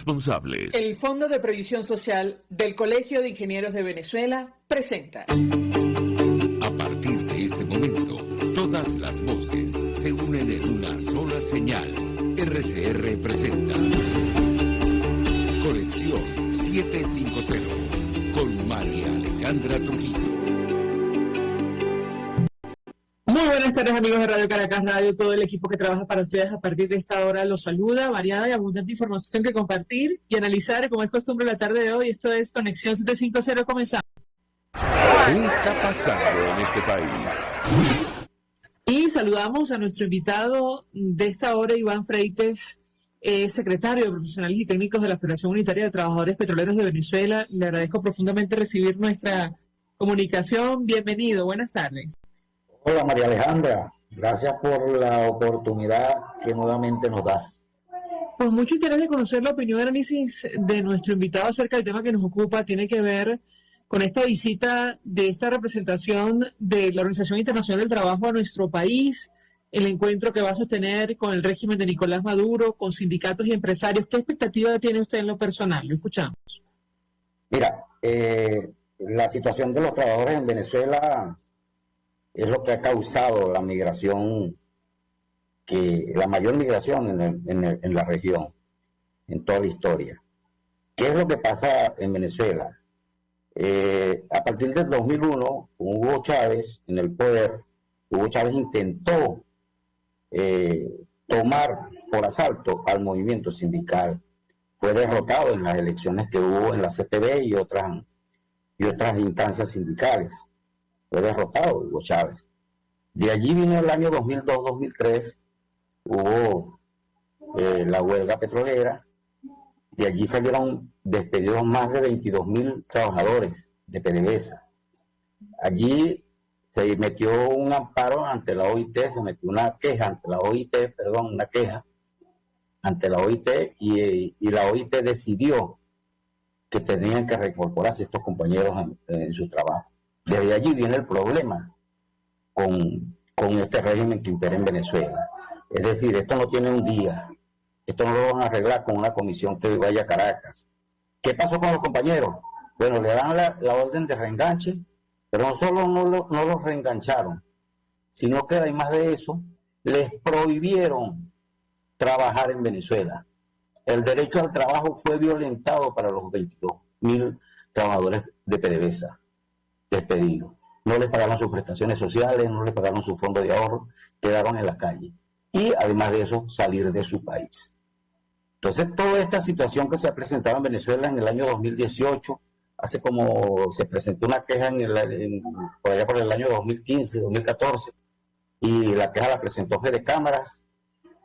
responsables. El Fondo de Previsión Social del Colegio de Ingenieros de Venezuela presenta. A partir de este momento, todas las voces se unen en una sola señal. RCR presenta Conexión 750 con María Alejandra Trujillo. Muy buenas tardes, amigos de Radio Caracas Radio, todo el equipo que trabaja para ustedes a partir de esta hora los saluda, variada y abundante información que compartir y analizar como es costumbre la tarde de hoy. Esto es Conexión 750, comenzamos. ¿Qué está pasando en este país? Y saludamos a nuestro invitado de esta hora, Iván Freites, secretario de Profesionales y Técnicos de la Federación Unitaria de Trabajadores Petroleros de Venezuela. Le agradezco profundamente recibir nuestra comunicación. Bienvenido, buenas tardes. Hola María Alejandra, gracias por la oportunidad que nuevamente nos das. Pues mucho interés de conocer la opinión y análisis de nuestro invitado acerca del tema que nos ocupa. Tiene que ver con esta visita de esta representación de la Organización Internacional del Trabajo a nuestro país, el encuentro que va a sostener con el régimen de Nicolás Maduro, con sindicatos y empresarios. ¿Qué expectativa tiene usted en lo personal? Lo escuchamos. Mira, la situación de los trabajadores en Venezuela es lo que ha causado la migración, la mayor migración en la región, en toda la historia. ¿Qué es lo que pasa en Venezuela? A partir del 2001, con Hugo Chávez en el poder, Hugo Chávez intentó tomar por asalto al movimiento sindical. Fue derrotado en las elecciones que hubo en la CTV y otras instancias sindicales. Fue derrotado Hugo Chávez. De allí vino el año 2002-2003, hubo la huelga petrolera, de allí salieron despedidos más de 22.000 trabajadores de PDVSA. Allí se metió un amparo ante la OIT, se metió una queja ante la OIT, una queja ante la OIT y la OIT decidió que tenían que reincorporarse estos compañeros en su trabajo. Desde allí viene el problema con este régimen que impera en Venezuela. Es decir, esto no tiene un día, esto no lo van a arreglar con una comisión que vaya a Caracas. ¿Qué pasó con los compañeros? Bueno, le dan la orden de reenganche, pero no solo no los reengancharon, sino que además de eso, les prohibieron trabajar en Venezuela. El derecho al trabajo fue violentado para los 22.000 trabajadores de PDVSA despedidos. No les pagaron sus prestaciones sociales, no les pagaron su fondo de ahorro, quedaron en la calle. Y además de eso, salir de su país. Entonces, toda esta situación que se ha presentado en Venezuela en el año 2018, hace como se presentó una queja por allá por el año 2015, 2014, y la queja la presentó Fede Cámaras.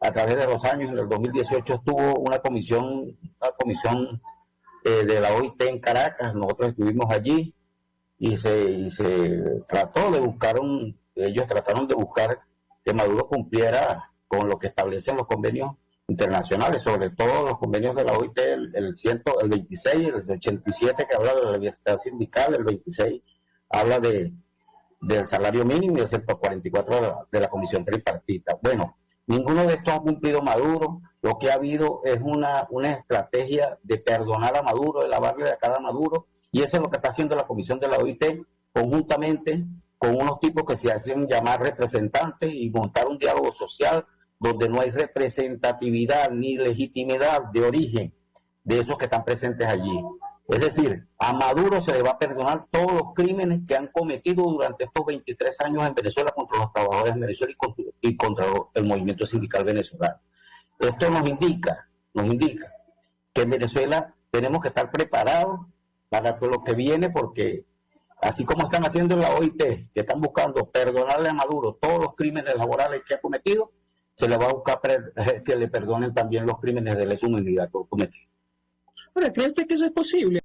A través de los años, en el 2018 estuvo una comisión de la OIT en Caracas, nosotros estuvimos allí, y se trató de buscar ellos trataron de buscar que Maduro cumpliera con lo que establecen los convenios internacionales, sobre todo los convenios de la OIT, el 26, el 87 que habla de la libertad sindical, el 26 habla del salario mínimo y el 144 de la comisión tripartita. Bueno, ninguno de estos ha cumplido Maduro. Lo que ha habido es una estrategia de perdonar a Maduro, de lavarle la cara a Maduro. Y eso es lo que está haciendo la comisión de la OIT, conjuntamente con unos tipos que se hacen llamar representantes y montar un diálogo social donde no hay representatividad ni legitimidad de origen de esos que están presentes allí. Es decir, a Maduro se le va a perdonar todos los crímenes que han cometido durante estos 23 años en Venezuela contra los trabajadores en Venezuela y contra el movimiento sindical venezolano. Esto nos indica que en Venezuela tenemos que estar preparados para lo que viene, porque así como están haciendo en la OIT, que están buscando perdonarle a Maduro todos los crímenes laborales que ha cometido, se le va a buscar que le perdonen también los crímenes de lesa humanidad que ha cometido. Ahora, ¿cree usted que eso es posible?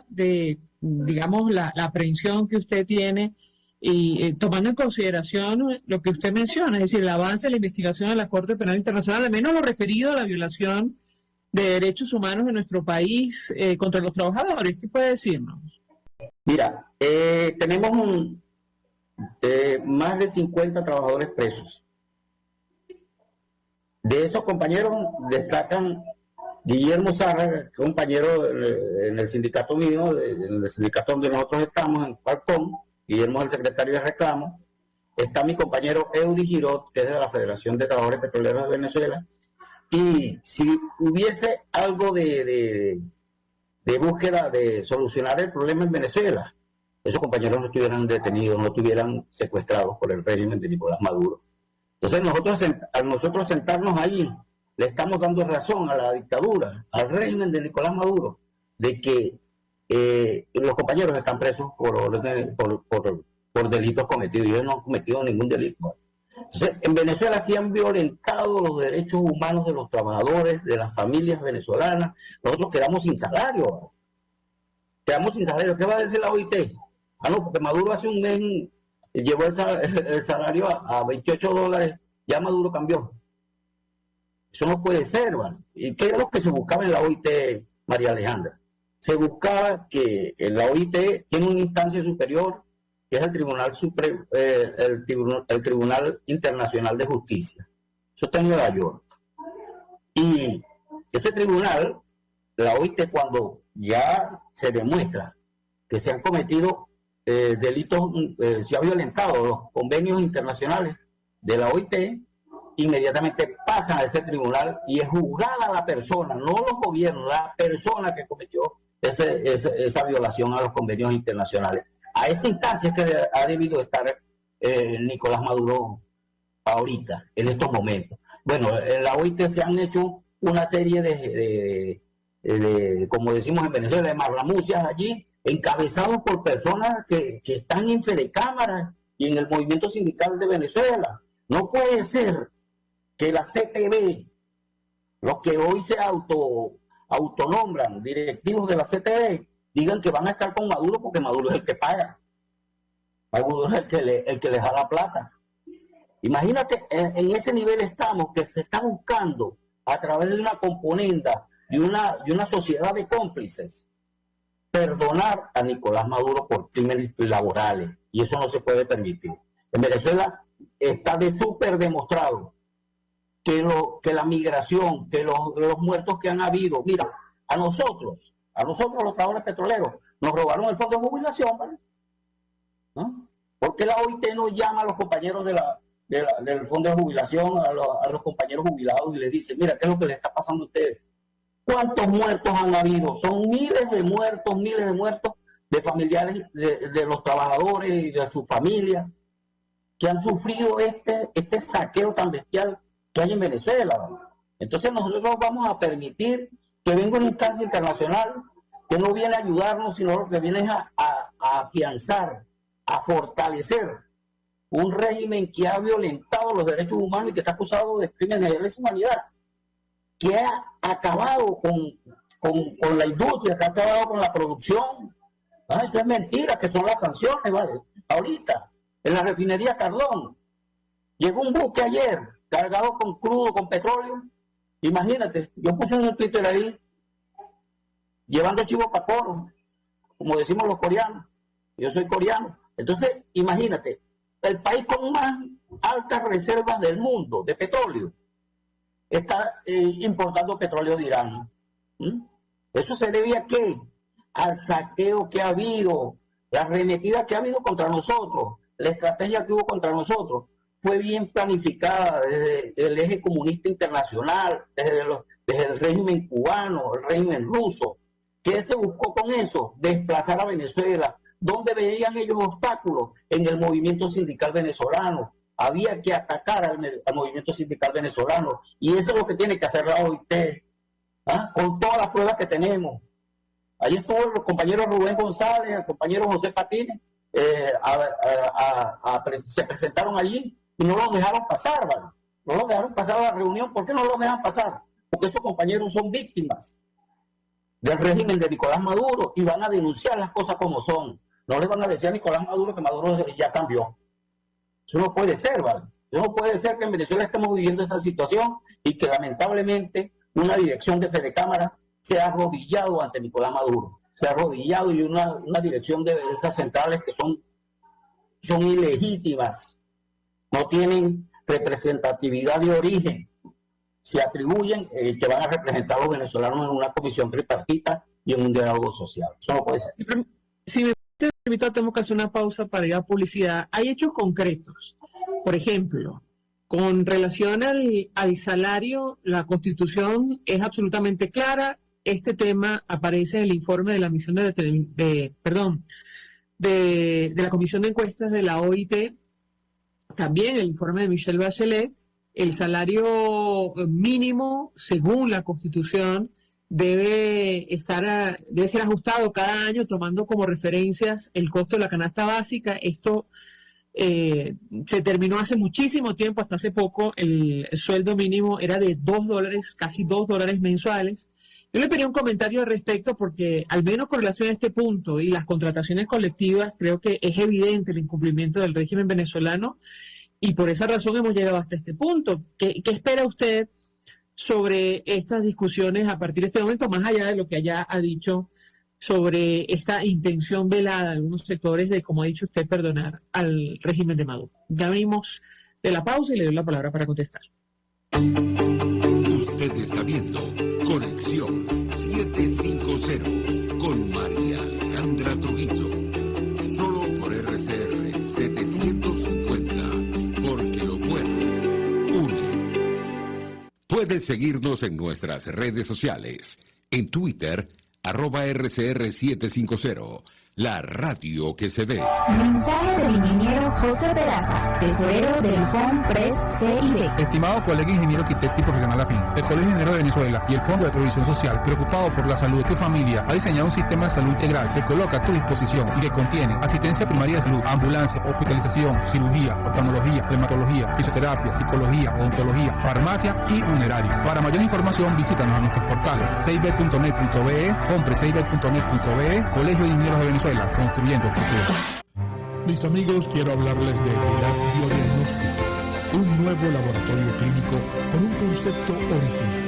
De, digamos, la aprehensión que usted tiene y tomando en consideración lo que usted menciona, es decir, el avance de la investigación de la Corte Penal Internacional, al menos lo referido a la violación de derechos humanos en nuestro país contra los trabajadores. ¿Qué puede decirnos? Mira, tenemos más de 50 trabajadores presos. De esos compañeros destacan Guillermo Zárraga, compañero en el sindicato mío, en el sindicato donde nosotros estamos, en Falcón. Guillermo es el secretario de reclamo. Está mi compañero Eudy Girot, que es de la Federación de Trabajadores Petroleros de Venezuela. Y si hubiese algo de búsqueda de solucionar el problema en Venezuela, esos compañeros no estuvieran detenidos, no estuvieran secuestrados por el régimen de Nicolás Maduro. Entonces al nosotros sentarnos ahí, le estamos dando razón a la dictadura, al régimen de Nicolás Maduro, de que los compañeros están presos por delitos cometidos. Ellos no han cometido ningún delito. Entonces, en Venezuela sí han violentado los derechos humanos de los trabajadores, de las familias venezolanas.Nosotros quedamos sin salario. Quedamos sin salario. ¿Qué va a decir la OIT? Ah, no, porque Maduro hace un mes llevó el salario a $28. Ya Maduro cambió. Eso no puede ser, ¿vale? ¿Y qué es lo que se buscaba en la OIT, María Alejandra? Se buscaba que la OIT tiene una instancia superior, que es el Tribunal Supremo, el Tribunal Internacional de Justicia. Eso está en Nueva York. Y ese tribunal, la OIT, cuando ya se demuestra que se han cometido delitos, se ha violentado los convenios internacionales de la OIT, inmediatamente pasan a ese tribunal y es juzgada la persona, no los gobiernos, la persona que cometió esa violación a los convenios internacionales. A esa instancia es que ha debido estar Nicolás Maduro ahorita, en estos momentos. Bueno, en la OIT se han hecho una serie de como decimos en Venezuela, de marramucias allí, encabezados por personas que están en Fedecámara y en el movimiento sindical de Venezuela. No puede ser que la CTV, los que hoy se autonombran directivos de la CTV, digan que van a estar con Maduro porque Maduro es el que paga. Maduro es el que les da la plata. Imagínate, en ese nivel estamos, que se está buscando a través de una componenda y una sociedad de cómplices perdonar a Nicolás Maduro por crímenes laborales. Y eso no se puede permitir. En Venezuela está de súper demostrado que la migración, que los muertos que han habido, mira, a nosotros los trabajadores petroleros, nos robaron el fondo de jubilación, ¿vale? ¿No? ¿Por qué la OIT no llama a los compañeros del fondo de jubilación, a los compañeros jubilados y les dice, mira, ¿qué es lo que les está pasando a ustedes? ¿Cuántos muertos han habido? Son miles de muertos de familiares de los trabajadores y de sus familias que han sufrido este saqueo tan bestial que hay en Venezuela, ¿vale? Entonces nosotros vamos a permitir que venga una instancia internacional que no viene a ayudarnos, sino que viene a afianzar, a fortalecer un régimen que ha violentado los derechos humanos y que está acusado de crímenes de lesa humanidad, que ha acabado con la industria, que ha acabado con la producción. ¿Ah? Eso es mentira, que son las sanciones, ¿vale? Ahorita, en la refinería Cardón, llegó un buque ayer cargado con crudo, con petróleo. Imagínate, yo puse en un Twitter ahí, llevando chivo para coro, como decimos los coreanos. Yo soy coreano. Entonces, imagínate, el país con más altas reservas del mundo de petróleo está importando petróleo de Irán. ¿Eso se debe a qué? Al saqueo que ha habido, la arremetida que ha habido contra nosotros, la estrategia que hubo contra nosotros. Fue bien planificada desde el eje comunista internacional, desde el régimen cubano, el régimen ruso. ¿Qué se buscó con eso? Desplazar a Venezuela. ¿Dónde veían ellos obstáculos? En el movimiento sindical venezolano. Había que atacar al movimiento sindical venezolano. Y eso es lo que tiene que hacer la OIT, ¿ah? Con todas las pruebas que tenemos. Ahí estuvo el compañero Rubén González, el compañero José Patines, se presentaron allí y no los dejaron pasar, ¿vale? No los dejaron pasar a la reunión. ¿Por qué no los dejan pasar? Porque esos compañeros son víctimas del régimen de Nicolás Maduro y van a denunciar las cosas como son. No le van a decir a Nicolás Maduro que Maduro ya cambió. Eso no puede ser, ¿vale? Eso no puede ser que en Venezuela estemos viviendo esa situación y que lamentablemente una dirección de Fedecámara se ha arrodillado ante Nicolás Maduro. Se ha arrodillado y una dirección de esas centrales que son ilegítimas. No tienen representatividad de origen. se atribuyen que van a representar a los venezolanos en una comisión tripartita y en un diálogo social. Eso no puede ser. Si me permite, tenemos que hacer una pausa para ir a publicidad. Hay hechos concretos. Por ejemplo, con relación al salario, la Constitución es absolutamente clara. Este tema aparece en el informe de la misión de la Comisión de Encuestas de la OIT, también el informe de Michelle Bachelet. El salario mínimo, según la Constitución, debe ser ajustado cada año tomando como referencias el costo de la canasta básica. Esto se terminó hace muchísimo tiempo, hasta hace poco el sueldo mínimo era de $2, casi $2 mensuales. Yo le pedí un comentario al respecto porque, al menos con relación a este punto y las contrataciones colectivas, creo que es evidente el incumplimiento del régimen venezolano y por esa razón hemos llegado hasta este punto. ¿Qué espera usted sobre estas discusiones a partir de este momento, más allá de lo que ya ha dicho sobre esta intención velada de algunos sectores de, como ha dicho usted, perdonar al régimen de Maduro? Ya venimos de la pausa y le doy la palabra para contestar. Usted está viendo Conexión 750 con María Alejandra Trujillo. Solo por RCR 750, porque lo bueno une. Puedes seguirnos en nuestras redes sociales. En Twitter, @RCR750, la radio que se ve. Mensaje del ingeniero José Peraza, tesorero del FONPRES CIB. Estimado colega ingeniero arquitecto y profesional afín, el Colegio Ingeniero de Venezuela y el Fondo de Previsión Social, preocupado por la salud de tu familia, ha diseñado un sistema de salud integral que coloca a tu disposición y que contiene asistencia primaria de salud, ambulancia, hospitalización, cirugía, oftalmología, dermatología, fisioterapia, psicología, odontología, farmacia y funeraria. Para mayor información, visítanos a nuestros portales cib.net.be, FONPRESCIB.net.be, Colegio de Ingenieros de Venezuela, construyendo el futuro. Mis amigos, quiero hablarles de Dilac Biodiagnóstico, un nuevo laboratorio clínico con un concepto original.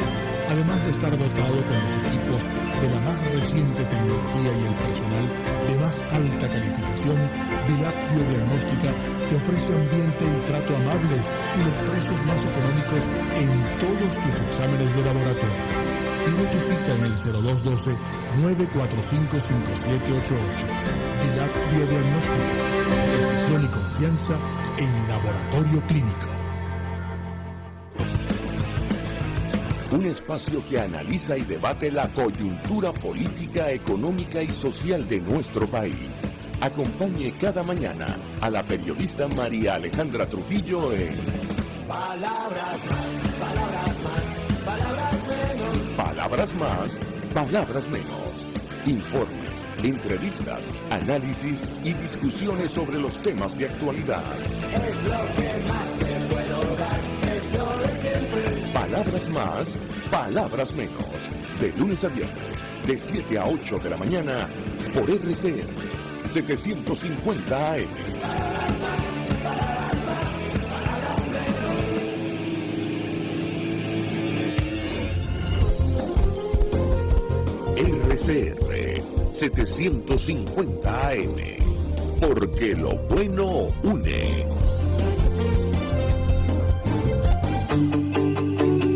Además de estar dotado con los equipos de la más reciente tecnología y el personal de más alta calificación, Dilac Biodiagnóstica te ofrece ambiente y trato amables y los precios más económicos en todos tus exámenes de laboratorio. Pide tu cita en el 0212-945-5788. Dilac Biodiagnóstico. Precisión y confianza en laboratorio clínico. Un espacio que analiza y debate la coyuntura política, económica y social de nuestro país. Acompañe cada mañana a la periodista María Alejandra Trujillo en Palabras Más, Palabras Más, Palabras Menos. Palabras Más, Palabras Menos. Informes, entrevistas, análisis y discusiones sobre los temas de actualidad. Es lo que más se puede lograr, es lo de siempre. Palabras Más, Palabras Menos. De lunes a viernes, de 7 a 8 de la mañana, por RCR 750 AM. Palabras Más, Palabras Más, Palabras Menos. RCR 750 AM. Porque lo bueno une.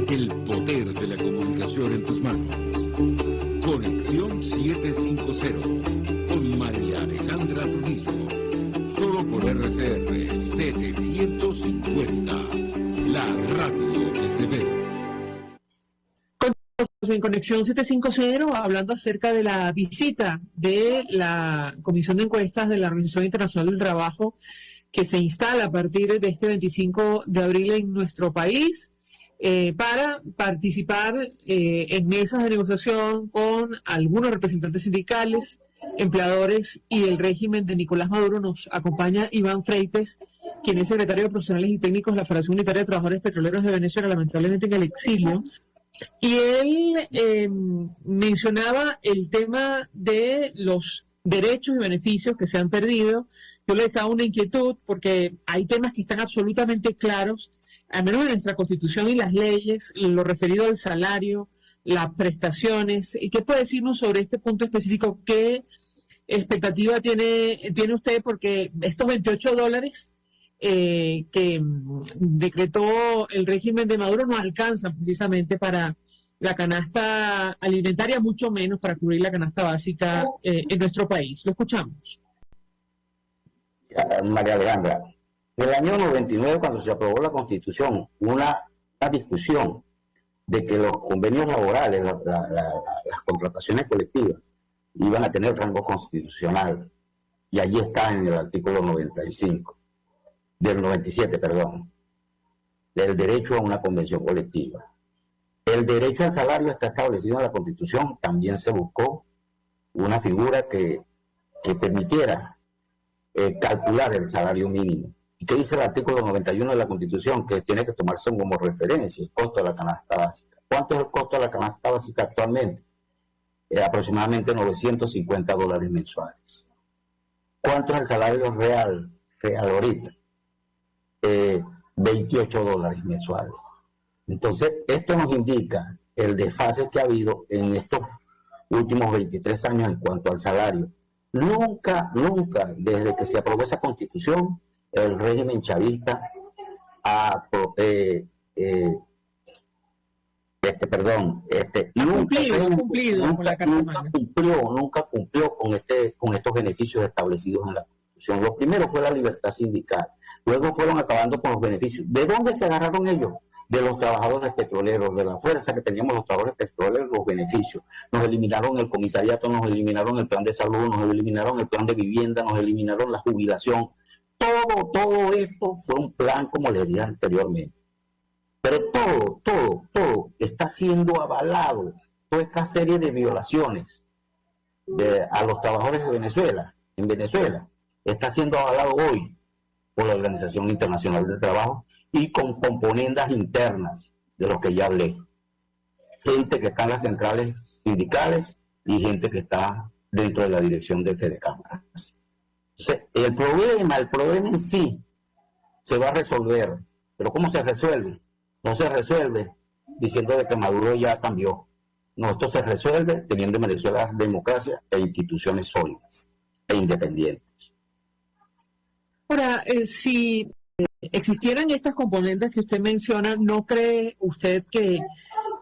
El poder de la comunicación en tus manos. Conexión 750 con María Alejandra Trujillo. Solo por RCR 750, la radio que se ve. En Conexión 750, hablando acerca de la visita de la Comisión de Encuestas de la Organización Internacional del Trabajo, que se instala a partir de este 25 de abril en nuestro país, para participar en mesas de negociación con algunos representantes sindicales, empleadores y el régimen de Nicolás Maduro. Nos acompaña Iván Freites, quien es secretario de Profesionales y Técnicos de la Federación Unitaria de Trabajadores Petroleros de Venezuela, lamentablemente en el exilio. Y él mencionaba el tema de los derechos y beneficios que se han perdido. Yo le dejaba una inquietud porque hay temas que están absolutamente claros, al menos en nuestra Constitución y las leyes, lo referido al salario, las prestaciones. ¿Y qué puede decirnos sobre este punto específico? ¿Qué expectativa tiene usted? Porque estos $28 que decretó el régimen de Maduro no alcanzan precisamente para la canasta alimentaria, mucho menos para cubrir la canasta básica en nuestro país. Lo escuchamos. María Alejandra, en el año 99, cuando se aprobó la Constitución, una discusión de que los convenios laborales, las contrataciones colectivas, iban a tener rango constitucional. Y allí está en el artículo 97, del derecho a una convención colectiva. El derecho al salario está establecido en la Constitución. También se buscó una figura que permitiera calcular el salario mínimo. ¿Y qué dice el artículo 91 de la Constitución? Que tiene que tomarse como referencia el costo de la canasta básica. ¿Cuánto es el costo de la canasta básica actualmente? Aproximadamente $950 mensuales. ¿Cuánto es el salario real ahorita? $28 mensuales. Entonces, esto nos indica el desfase que ha habido en estos últimos 23 años en cuanto al salario. Nunca, desde que se aprobó esa Constitución, el régimen chavista nunca cumplió con estos beneficios establecidos en la Constitución. Lo primero fue la libertad sindical, luego fueron acabando con los beneficios. ¿De dónde se agarraron ellos? De los trabajadores petroleros, de la fuerza que teníamos los trabajadores petroleros, los beneficios. Nos eliminaron el comisariato, nos eliminaron el plan de salud, nos eliminaron el plan de vivienda, nos eliminaron la jubilación. Todo esto fue un plan, como les dije anteriormente. Pero todo está siendo avalado, toda esta serie de violaciones a los trabajadores de Venezuela, en Venezuela, está siendo avalado hoy por la Organización Internacional del Trabajo y con componendas internas de los que ya hablé. Gente que está en las centrales sindicales y gente que está dentro de la dirección de Fedecámaras. Entonces, el problema en sí se va a resolver. ¿Pero cómo se resuelve? No se resuelve diciendo de que Maduro ya cambió. No, esto se resuelve teniendo en Venezuela democracia e instituciones sólidas e independientes. Ahora, si existieran estas componentes que usted menciona, ¿no cree usted que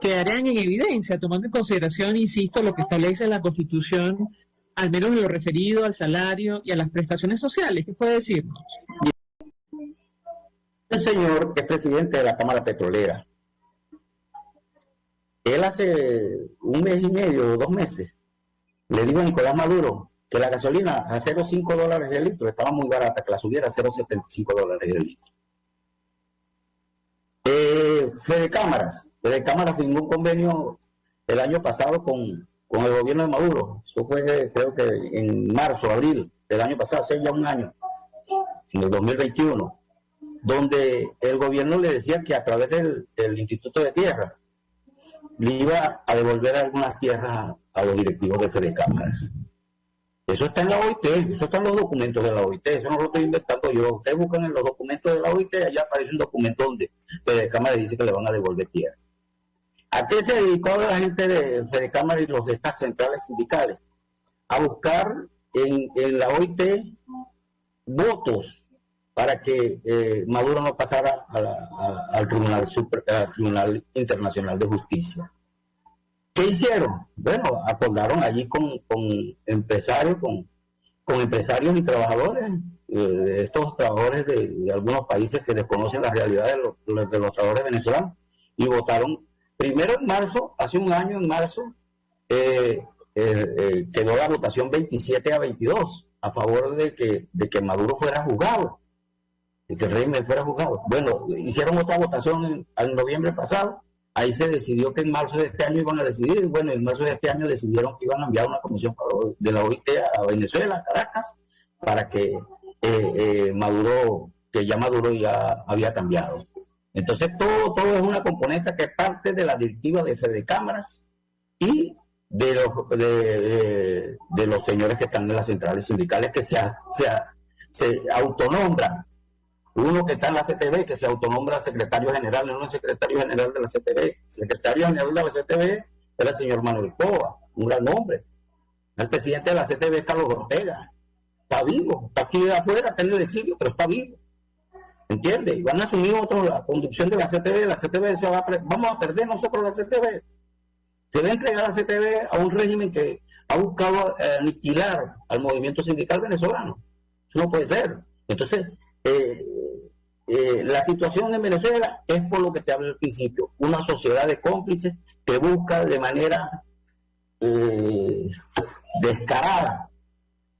quedarían en evidencia, tomando en consideración, insisto, lo que establece la Constitución, al menos en lo referido al salario y a las prestaciones sociales? ¿Qué puede decirnos? El señor es presidente de la Cámara Petrolera. Él hace un mes y medio o 2 meses le dijo a Nicolás Maduro que la gasolina a $0.5 el litro estaba muy barata, que la subiera a $0.75 el litro. Fedecámaras firmó un convenio el año pasado con el gobierno de Maduro. Eso fue, creo que en marzo, abril del año pasado, hace ya un año, en el 2021, donde el gobierno le decía que a través del Instituto de Tierras le iba a devolver algunas tierras a los directivos de Fedecámaras. Eso está en la OIT, eso está en los documentos de la OIT, eso no lo estoy inventando yo. Ustedes buscan en los documentos de la OIT, allá aparece un documento donde Fedecámaras dice que le van a devolver tierra. ¿A qué se dedicó la gente de Fedecámaras y los de estas centrales sindicales? A buscar en la OIT votos para que Maduro no pasara al Tribunal Internacional de Justicia. ¿Qué hicieron? Bueno, acordaron allí con empresarios, con empresarios y trabajadores, estos trabajadores de algunos países que desconocen la realidad de los trabajadores venezolanos, y votaron primero en marzo, hace un año en marzo, quedó la votación 27-22 a favor de que Maduro fuera juzgado, de que el régimen fuera juzgado. Bueno, hicieron otra votación en noviembre pasado. Ahí se decidió que en marzo de este año iban a decidir. Bueno, en marzo de este año decidieron que iban a enviar una comisión de la OIT a Venezuela, a Caracas, para que Maduro ya había cambiado. Entonces todo es una componente que es parte de la directiva de Fedecámaras y de los señores que están en las centrales sindicales, que se autonombran. Uno que está en la CTV, que se autonombra secretario general, no es secretario general de la CTV. Secretario general de la CTV era el señor Manuel Cova, un gran hombre. El presidente de la CTV es Carlos Ortega. Está vivo, está aquí afuera, está en el exilio, pero está vivo. ¿entiendes? Y van a asumir otros la conducción de la CTV se va vamos a perder nosotros la CTV. Se va a entregar la CTV a un régimen que ha buscado aniquilar al movimiento sindical venezolano. Eso no puede ser. Entonces, la situación en Venezuela es por lo que te hablé al principio, una sociedad de cómplices que busca de manera descarada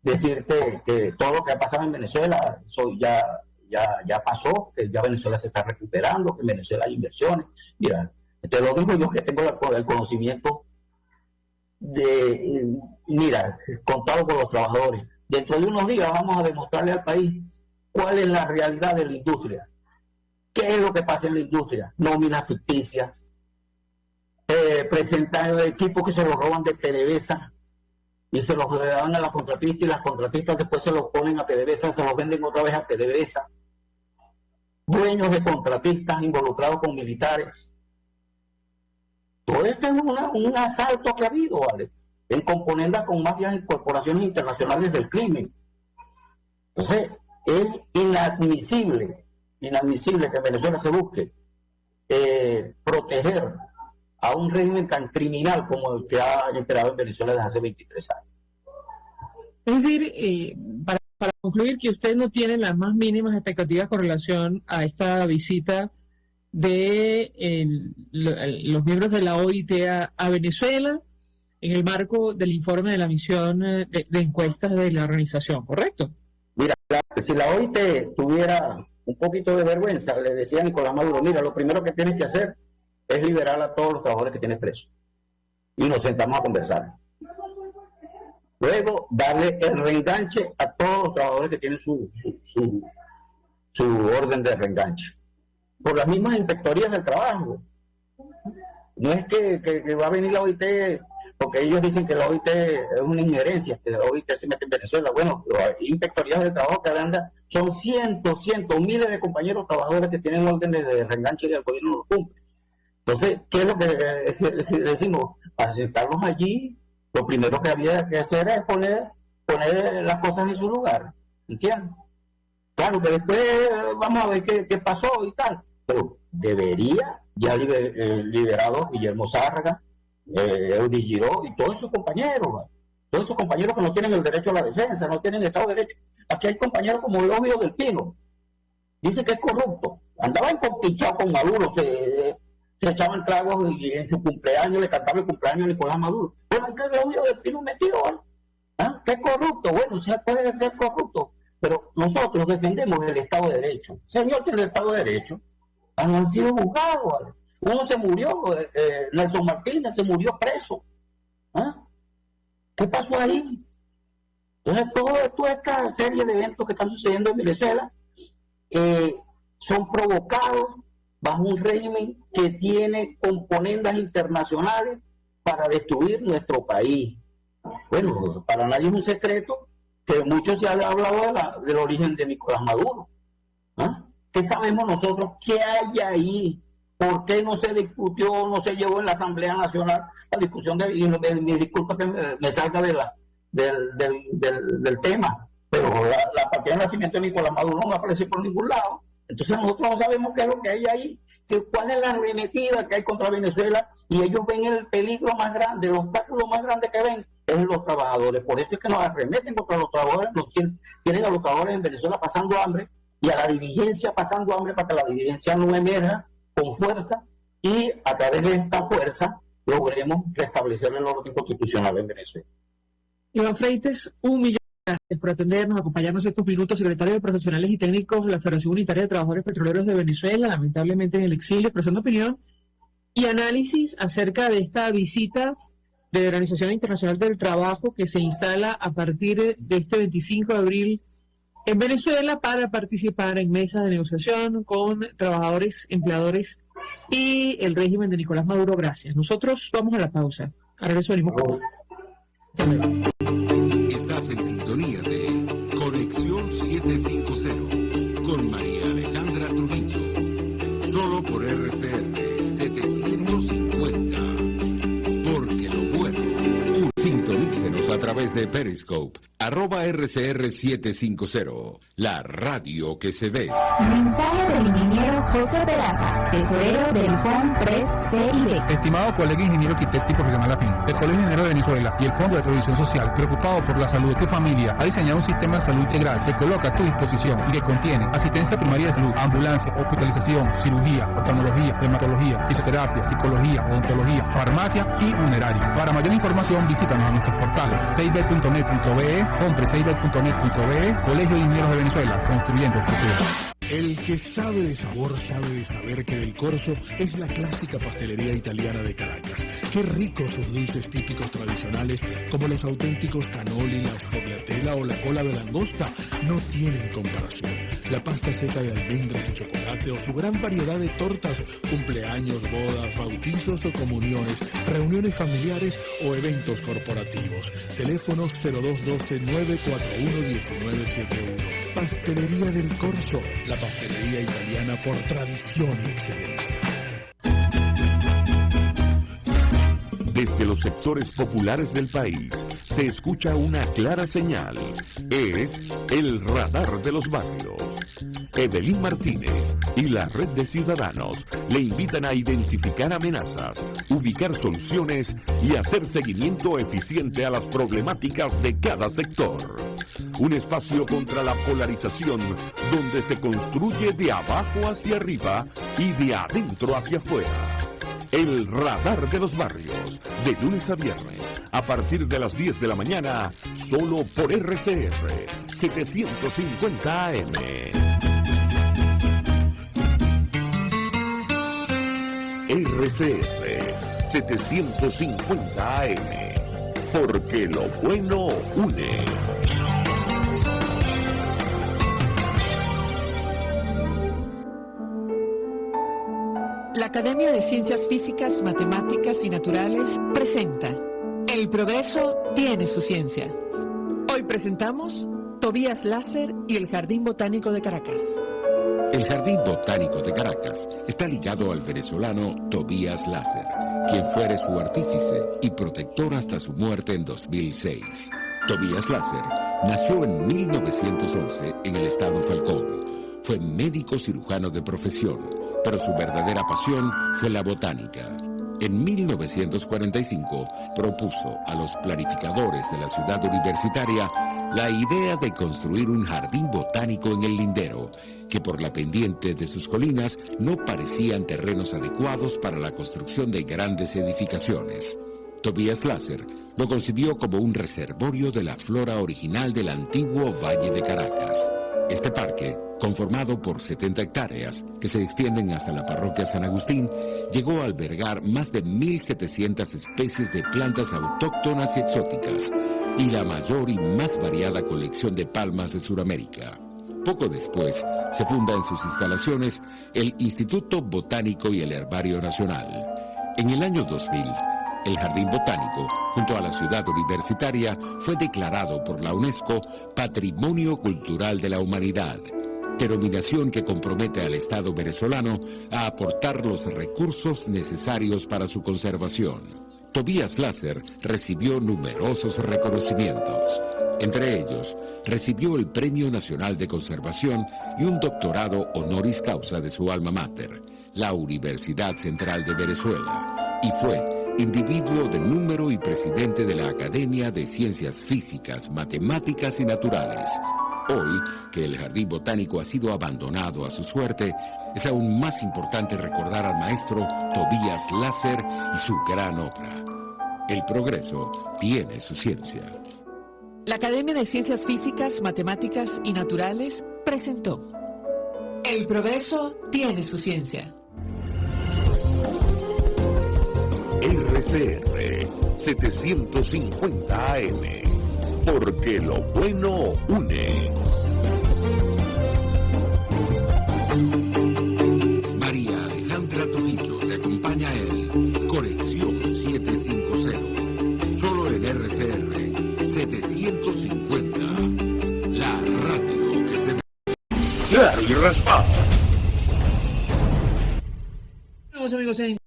decir que todo lo que ha pasado en Venezuela, eso ya pasó, que ya Venezuela se está recuperando, que en Venezuela hay inversiones. Mira, te lo digo yo que tengo el conocimiento contado por los trabajadores. Dentro de unos días vamos a demostrarle al país cuál es la realidad de la industria. ¿Qué es lo que pasa en la industria? Nóminas ficticias, presentan equipos que se los roban de PDVSA y se los dan a las contratistas, y las contratistas después se los ponen a PDVSA, se los venden otra vez a PDVSA. Dueños de contratistas involucrados con militares. Todo esto es un asalto que ha habido, ¿vale? En componendas con mafias y corporaciones internacionales del crimen. Entonces, es inadmisible que en Venezuela se busque proteger a un régimen tan criminal como el que ha imperado en Venezuela desde hace 23 años. Es decir, para concluir, que usted no tiene las más mínimas expectativas con relación a esta visita de los miembros de la OIT a Venezuela en el marco del informe de la misión de encuestas de la organización, ¿correcto? Mira, si la OIT tuviera un poquito de vergüenza, le decía a Nicolás Maduro, mira, lo primero que tienes que hacer es liberar a todos los trabajadores que tienes presos. Y nos sentamos a conversar. Luego, darle el reenganche a todos los trabajadores que tienen su orden de reenganche. Por las mismas inspectorías del trabajo. No es que va a venir la OIT, porque ellos dicen que la OIT es una injerencia, que la OIT se mete en Venezuela. Bueno, las inspectorías del trabajo que andan son cientos, miles de compañeros trabajadores que tienen órdenes de reenganche y el gobierno no lo cumple. Entonces, ¿qué es lo que decimos? Para sentarnos allí, lo primero que había que hacer es poner las cosas en su lugar. ¿Entiendes? Claro que después vamos a ver qué pasó y tal. Pero debería ya liberado Guillermo Zárraga, Eudy Giró y todos esos compañeros que no tienen el derecho a la defensa, no tienen Estado de Derecho. Aquí hay compañeros como Eulogio del Pino, dice que es corrupto, andaba enconquichado con Maduro, se echaban tragos y en su cumpleaños le cantaba el cumpleaños a Nicolás Maduro. Bueno, hay que Eulogio del Pino metido, ¿vale? ¿Ah? ¿Qué es corrupto? Bueno, se puede ser corrupto, pero nosotros defendemos el Estado de Derecho. Señor, tiene el Estado de Derecho. Han sido juzgados, ¿vale? Uno se murió, Nelson Martínez se murió preso. ¿Ah? ¿Qué pasó ahí? Entonces, toda esta serie de eventos que están sucediendo en Venezuela son provocados bajo un régimen que tiene componendas internacionales para destruir nuestro país. Bueno, para nadie es un secreto que mucho se ha hablado del origen de Nicolás Maduro. ¿Ah? ¿Qué sabemos nosotros? ¿Qué hay ahí? ¿Por qué no se discutió, no se llevó en la Asamblea Nacional la discusión y me disculpa que me salga del tema, pero la partida de nacimiento de Nicolás Maduro no apareció por ningún lado. Entonces nosotros no sabemos qué es lo que hay ahí, cuál es la arremetida que hay contra Venezuela, y ellos ven el peligro más grande, el obstáculo más grande que ven es los trabajadores. Por eso es que nos arremeten contra los trabajadores, tienen a los trabajadores en Venezuela pasando hambre y a la dirigencia pasando hambre para que la dirigencia no emerja con fuerza y a través de esta fuerza logremos restablecer el orden constitucional en Venezuela. Iván Freites, 1 millón de gracias por atendernos, acompañarnos estos minutos, secretario de Profesionales y Técnicos de la Federación Unitaria de Trabajadores Petroleros de Venezuela, lamentablemente en el exilio, expresando opinión y análisis acerca de esta visita de la Organización Internacional del Trabajo que se instala a partir de este 25 de abril en Venezuela para participar en mesas de negociación con trabajadores, empleadores y el régimen de Nicolás Maduro. Gracias. Nosotros vamos a la pausa. A regreso venimos con... Estás en sintonía de Conexión 750 con María Alejandra Trujillo. Solo por RCR 750. Porque lo bueno. Sintonícenos a través de Periscope @RCR750, la radio que se ve. Mensaje del ingeniero José Peraza, tesorero del FOMPRES CIB. Estimado colega ingeniero arquitecto y profesional afín, el Colegio de Ingenieros de Venezuela y el Fondo de Previsión Social, preocupado por la salud de tu familia, ha diseñado un sistema de salud integral que coloca a tu disposición y que contiene asistencia primaria de salud, ambulancia, hospitalización, cirugía, oftalmología, dermatología, fisioterapia, psicología, odontología, farmacia y funerario. Para mayor información, visítanos a nuestros portales cib.net.be, FOMPRES.net.be, Colegio de Ingenieros de Venezuela, construyendo el futuro. El que sabe de sabor sabe de saber que Del Corso es la clásica pastelería italiana de Caracas. Qué ricos sus dulces típicos tradicionales, como los auténticos cannoli, la sfogliatella o la cola de langosta, no tienen comparación. La pasta seca de almendras y chocolate o su gran variedad de tortas, cumpleaños, bodas, bautizos o comuniones, reuniones familiares o eventos corporativos. Teléfonos 0212-941-1971. Pastelería Del Corso, la pastelería italiana por tradición y excelencia. Desde los sectores populares del país se escucha una clara señal. Es el radar de los barrios. Evelyn Martínez y la red de ciudadanos le invitan a identificar amenazas, ubicar soluciones y hacer seguimiento eficiente a las problemáticas de cada sector. Un espacio contra la polarización donde se construye de abajo hacia arriba y de adentro hacia afuera. El radar de los barrios, de lunes a viernes, a partir de las 10 de la mañana, solo por RCR 750 AM. RCR 750 AM, porque lo bueno une. La Academia de Ciencias Físicas, Matemáticas y Naturales presenta El progreso tiene su ciencia. Hoy presentamos Tobías Láser y el Jardín Botánico de Caracas. El Jardín Botánico de Caracas está ligado al venezolano Tobías Láser, quien fuera su artífice y protector hasta su muerte en 2006. Tobías Láser nació en 1911 en el estado Falcón. Fue médico cirujano de profesión, pero su verdadera pasión fue la botánica. En 1945 propuso a los planificadores de la ciudad universitaria la idea de construir un jardín botánico en el Lindero, que por la pendiente de sus colinas no parecían terrenos adecuados para la construcción de grandes edificaciones. Tobías Láser lo concibió como un reservorio de la flora original del antiguo Valle de Caracas. Este parque, conformado por 70 hectáreas que se extienden hasta la parroquia San Agustín, llegó a albergar más de 1.700 especies de plantas autóctonas y exóticas y la mayor y más variada colección de palmas de Sudamérica. Poco después, se funda en sus instalaciones el Instituto Botánico y el Herbario Nacional. En el año 2000, el Jardín Botánico, junto a la ciudad universitaria, fue declarado por la UNESCO Patrimonio Cultural de la Humanidad, denominación que compromete al Estado venezolano a aportar los recursos necesarios para su conservación. Tobías Láser recibió numerosos reconocimientos. Entre ellos, recibió el Premio Nacional de Conservación y un doctorado honoris causa de su alma mater, la Universidad Central de Venezuela, y fue individuo de número y presidente de la Academia de Ciencias Físicas, Matemáticas y Naturales. Hoy, que el Jardín Botánico ha sido abandonado a su suerte, es aún más importante recordar al maestro Tobías Láser y su gran obra. El progreso tiene su ciencia. La Academia de Ciencias Físicas, Matemáticas y Naturales presentó El progreso tiene su ciencia. RCR 750 AM, porque lo bueno une. María Alejandra Trujillo te acompaña en Conexión 750, solo en RCR 750, la radio que se ve. Claro y raspado. Vamos amigos, en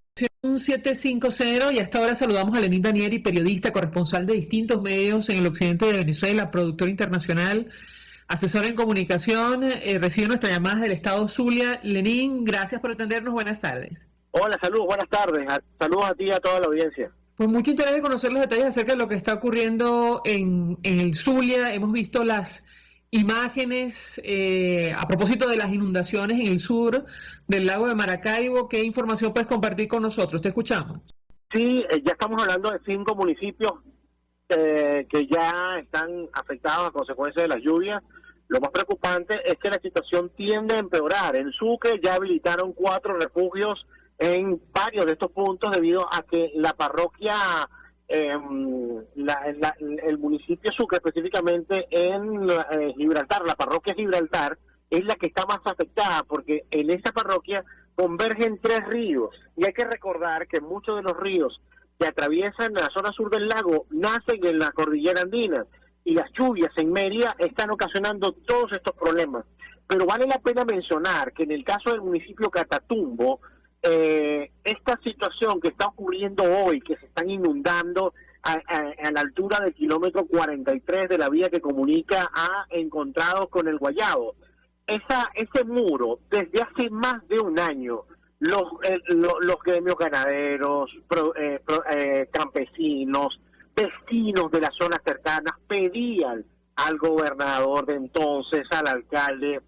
un 750 y hasta ahora saludamos a Lenín Danieri, periodista, corresponsal de distintos medios en el occidente de Venezuela, productor internacional, asesor en comunicación, recibe nuestra llamada del estado Zulia. Lenín, gracias por atendernos, buenas tardes. Hola, saludos, buenas tardes, saludos a ti y a toda la audiencia. Pues mucho interés de conocer los detalles acerca de lo que está ocurriendo en el Zulia. Hemos visto las imágenes a propósito de las inundaciones en el sur del lago de Maracaibo. ¿Qué información puedes compartir con nosotros? Te escuchamos. Sí, ya estamos hablando de 5 municipios que ya están afectados a consecuencia de las lluvias. Lo más preocupante es que la situación tiende a empeorar. En Sucre ya habilitaron 4 refugios en varios de estos puntos debido a que la parroquia, el municipio Sucre específicamente en Gibraltar, la parroquia Gibraltar, es la que está más afectada porque en esa parroquia convergen 3 ríos y hay que recordar que muchos de los ríos que atraviesan la zona sur del lago nacen en la cordillera andina y las lluvias en Mérida están ocasionando todos estos problemas. Pero vale la pena mencionar que en el caso del municipio Catatumbo, esta situación que está ocurriendo hoy, que se están inundando a la altura del kilómetro 43 de la vía que comunica a Encontrados con el Guayabo, ese muro, desde hace más de un año, los gremios ganaderos, campesinos, vecinos de las zonas cercanas pedían al gobernador de entonces, al alcalde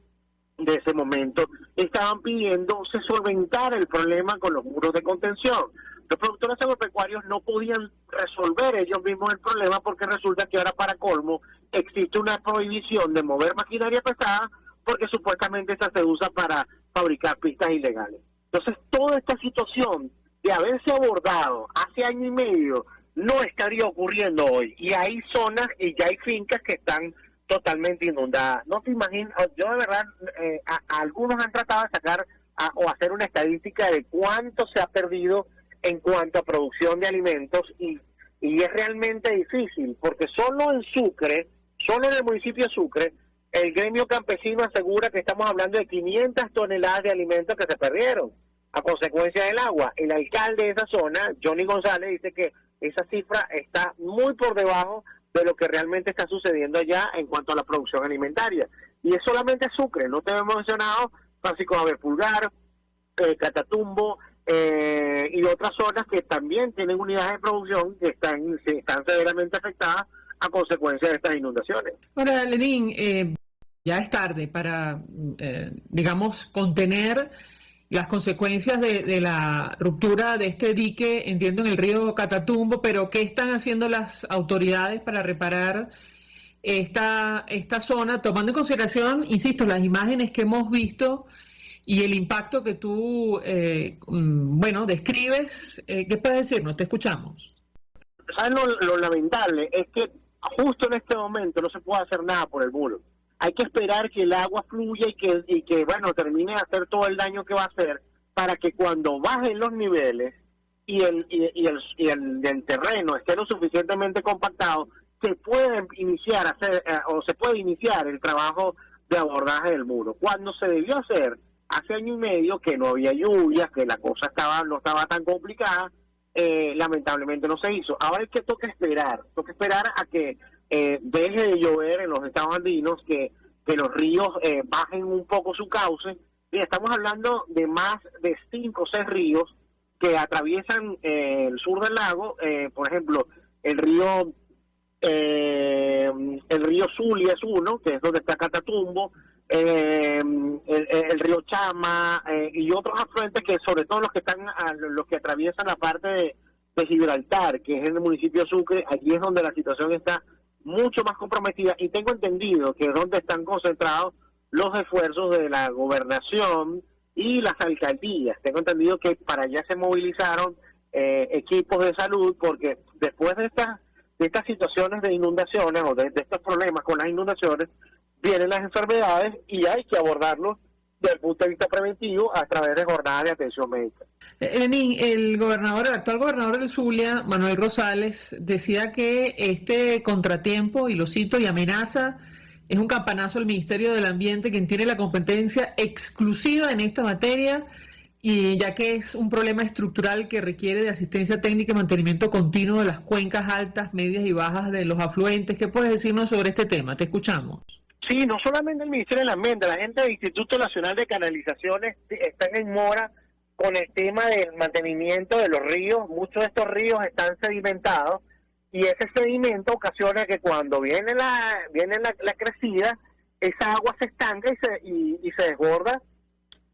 de ese momento, estaban pidiendo se solventara el problema con los muros de contención. Los productores agropecuarios no podían resolver ellos mismos el problema porque resulta que ahora para colmo existe una prohibición de mover maquinaria pesada porque supuestamente esta se usa para fabricar pistas ilegales. Entonces toda esta situación de haberse abordado hace año y medio no estaría ocurriendo hoy y hay zonas y ya hay fincas que están totalmente inundadas. No te imaginas, yo de verdad, algunos han tratado de sacar o hacer una estadística de cuánto se ha perdido en cuanto a producción de alimentos y es realmente difícil, porque solo en Sucre, solo en el municipio de Sucre, el gremio campesino asegura que estamos hablando de 500 toneladas de alimentos que se perdieron a consecuencia del agua. El alcalde de esa zona, Johnny González, dice que esa cifra está muy por debajo de lo que realmente está sucediendo allá en cuanto a la producción alimentaria. Y es solamente Sucre, no te hemos mencionado Francisco Javier Pulgar, Catatumbo y otras zonas que también tienen unidades de producción que están severamente afectadas a consecuencia de estas inundaciones. Ahora, Lenín, ya es tarde para, digamos, contener las consecuencias de la ruptura de este dique, entiendo, en el río Catatumbo, pero ¿qué están haciendo las autoridades para reparar esta zona, tomando en consideración, insisto, las imágenes que hemos visto y el impacto que tú, describes? ¿Qué puedes decirnos? Te escuchamos. ¿Sabes lo lamentable? Es que justo en este momento no se puede hacer nada por el muro. Hay que esperar que el agua fluya y que termine de hacer todo el daño que va a hacer para que cuando bajen los niveles y el terreno esté lo suficientemente compactado, se puede iniciar el trabajo de abordaje del muro. Cuando se debió hacer hace año y medio, que no había lluvias, que la cosa no estaba tan complicada, lamentablemente no se hizo. Ahora es que toca esperar a que deje de llover en los estados andinos, que los ríos bajen un poco su cauce. Y estamos hablando de más de 5 o 6 ríos que atraviesan el sur del lago. Por ejemplo, el río Zulia es uno, que es donde está Catatumbo, el río Chama y otros afluentes que sobre todo los que atraviesan la parte de Gibraltar, que es en el municipio de Sucre. Allí es donde la situación está mucho más comprometida y tengo entendido que es donde están concentrados los esfuerzos de la gobernación y las alcaldías. Tengo entendido que para allá se movilizaron equipos de salud porque después de estas situaciones de inundaciones o de estos problemas con las inundaciones vienen las enfermedades y hay que abordarlos desde el punto de vista preventivo a través de jornadas de atención médica. Lenín, el actual gobernador del Zulia, Manuel Rosales, decía que este contratiempo, y lo cito, y amenaza, es un campanazo al Ministerio del Ambiente, quien tiene la competencia exclusiva en esta materia y ya que es un problema estructural que requiere de asistencia técnica y mantenimiento continuo de las cuencas altas, medias y bajas de los afluentes. ¿Qué puedes decirnos sobre este tema? Te escuchamos. Sí, no solamente el Ministerio del Ambiente, la gente del Instituto Nacional de Canalizaciones están en mora con el tema del mantenimiento de los ríos. Muchos de estos ríos están sedimentados y ese sedimento ocasiona que cuando viene la crecida, esa agua se estanca y se desborda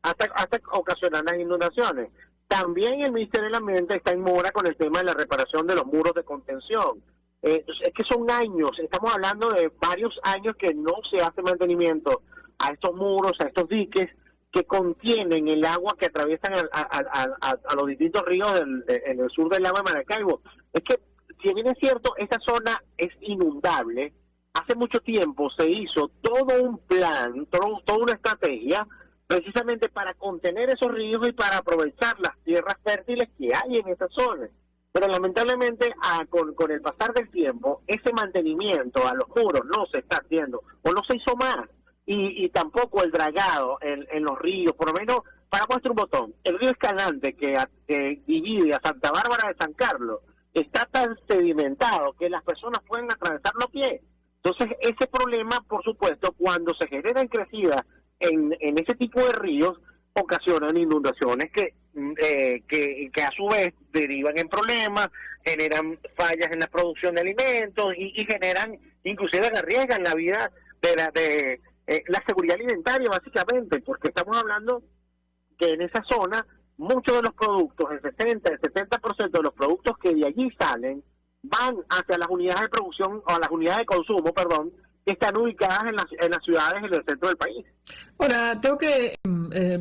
hasta ocasionar las inundaciones. También el Ministerio del Ambiente está en mora con el tema de la reparación de los muros de contención. Es que son años, estamos hablando de varios años que no se hace mantenimiento a estos muros, a estos diques que contienen el agua que atraviesan a los distintos ríos en el sur del lago de Maracaibo. Es que, si bien es cierto, esta zona es inundable, hace mucho tiempo se hizo todo un plan, toda una estrategia, precisamente para contener esos ríos y para aprovechar las tierras fértiles que hay en esa zona. Pero lamentablemente con el pasar del tiempo, ese mantenimiento a los muros no se está haciendo, o no se hizo más, y tampoco el dragado en los ríos. Por lo menos, para muestra un botón, el río Escalante que divide a Santa Bárbara de San Carlos está tan sedimentado que las personas pueden atravesarlo a pie. Entonces, ese problema, por supuesto, cuando se generan crecidas en ese tipo de ríos, ocasionan inundaciones que a su vez derivan en problemas, generan fallas en la producción de alimentos y generan, inclusive arriesgan la vida de la seguridad alimentaria, básicamente, porque estamos hablando que en esa zona muchos de los productos, el 70% de los productos que de allí salen van hacia las unidades de producción o las unidades de consumo, que están ubicadas en las ciudades en el centro del país. Ahora, tengo que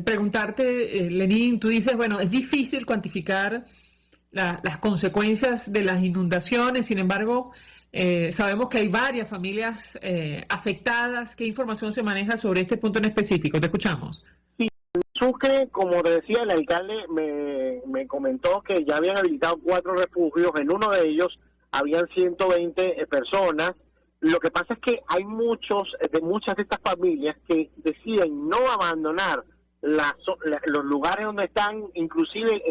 preguntarte, Lenín, tú dices, bueno, es difícil cuantificar las consecuencias de las inundaciones, sin embargo, sabemos que hay varias familias afectadas. ¿Qué información se maneja sobre este punto en específico? Te escuchamos. Sí, en Sucre, como te decía, el alcalde me comentó que ya habían habilitado 4 refugios, en uno de ellos habían 120 personas. Lo que pasa es que hay muchas de estas familias que deciden no abandonar los lugares donde están, inclusive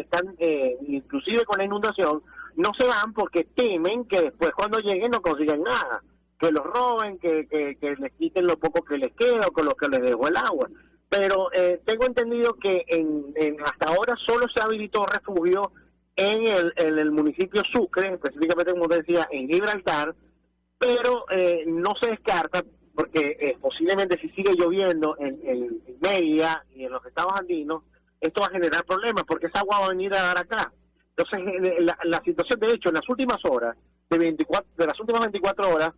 con la inundación, no se van porque temen que después cuando lleguen no consigan nada, que los roben, que les quiten lo poco que les queda o con lo que les dejó el agua. Pero tengo entendido que hasta ahora solo se habilitó refugio en el municipio Sucre, específicamente, como te decía, en Gibraltar, pero no se descarta, porque posiblemente si sigue lloviendo en Mérida y en los estados andinos, esto va a generar problemas, porque esa agua va a venir a dar acá. Entonces, la situación, de hecho, en las últimas horas, de las últimas 24 horas,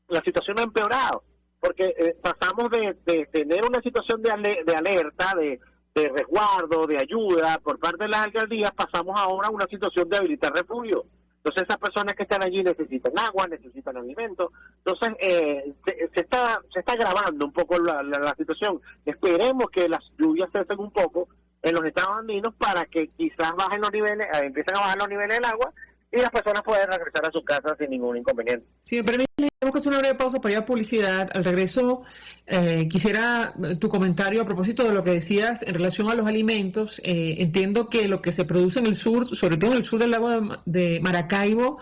la situación ha empeorado, porque pasamos de tener una situación de alerta, de resguardo, de ayuda por parte de las alcaldías, pasamos ahora a una situación de habilitar refugio. Entonces, esas personas que están allí necesitan agua, necesitan alimentos. Entonces, se está agravando un poco la situación. Esperemos que las lluvias cesen un poco en los estados andinos para que quizás empiecen a bajar los niveles del agua y las personas puedan regresar a sus casas sin ningún inconveniente. Si me permite, tenemos que hacer una breve pausa para ir a publicidad. Al regreso, quisiera tu comentario a propósito de lo que decías en relación a los alimentos. Entiendo que lo que se produce en el sur, sobre todo en el sur del lago de Maracaibo,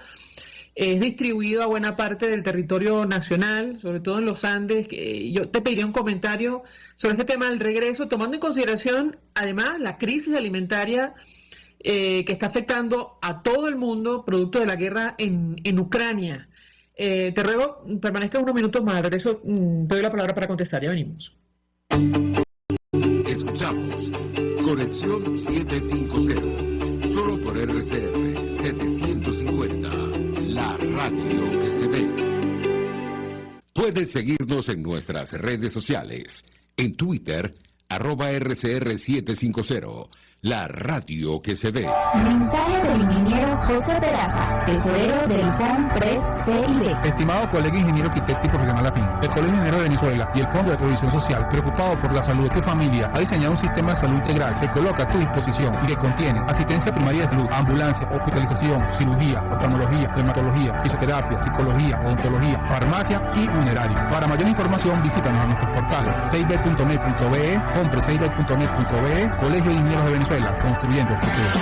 es distribuido a buena parte del territorio nacional, sobre todo en los Andes. Yo te pediría un comentario sobre este tema al regreso, tomando en consideración, además, la crisis alimentaria que está afectando a todo el mundo, producto de la guerra en Ucrania. Te ruego, permanezca unos minutos más, al regreso te doy la palabra para contestar, ya venimos. Escuchamos Conexión 750, solo por RCR 750, la radio que se ve. Puedes seguirnos en nuestras redes sociales, en Twitter, @RCR750, la radio que se ve. Mensaje del ingeniero José Peraza, tesorero del FONPRES CIB. Estimado colega ingeniero arquitecto y profesional afín, el Colegio de Ingenieros de Venezuela y el Fondo de Previsión Social, preocupado por la salud de tu familia, ha diseñado un sistema de salud integral que coloca a tu disposición y que contiene asistencia primaria de salud, ambulancia, hospitalización, cirugía, oftalmología, dermatología, fisioterapia, psicología, odontología, farmacia y funerario. Para mayor información, visítanos a nuestros portales 6b.net.be, FONPRES6b.net.be, Colegio de Ingenieros de Venezuela. Venezuela, construyendo el futuro.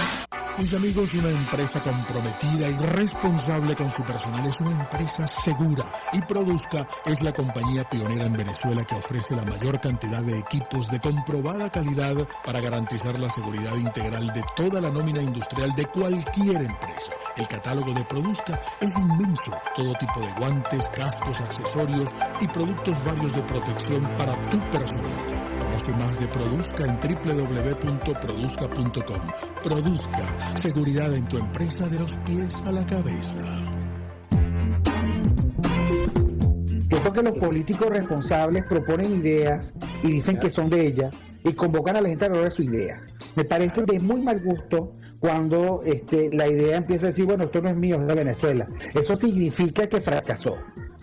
Mis amigos, una empresa comprometida y responsable con su personal es una empresa segura, y Produzca es la compañía pionera en Venezuela que ofrece la mayor cantidad de equipos de comprobada calidad para garantizar la seguridad integral de toda la nómina industrial de cualquier empresa. El catálogo de Produzca es inmenso, todo tipo de guantes, cascos, accesorios y productos varios de protección para tu personal. Conoce más de Produzca en www.produzca.com. Produzca, seguridad en tu empresa de los pies a la cabeza. Yo creo que los políticos responsables proponen ideas y dicen que son de ellas y convocan a la gente a lograr su idea. Me parece de muy mal gusto cuando la idea empieza a decir, bueno, esto no es mío, es de Venezuela. Eso significa que fracasó.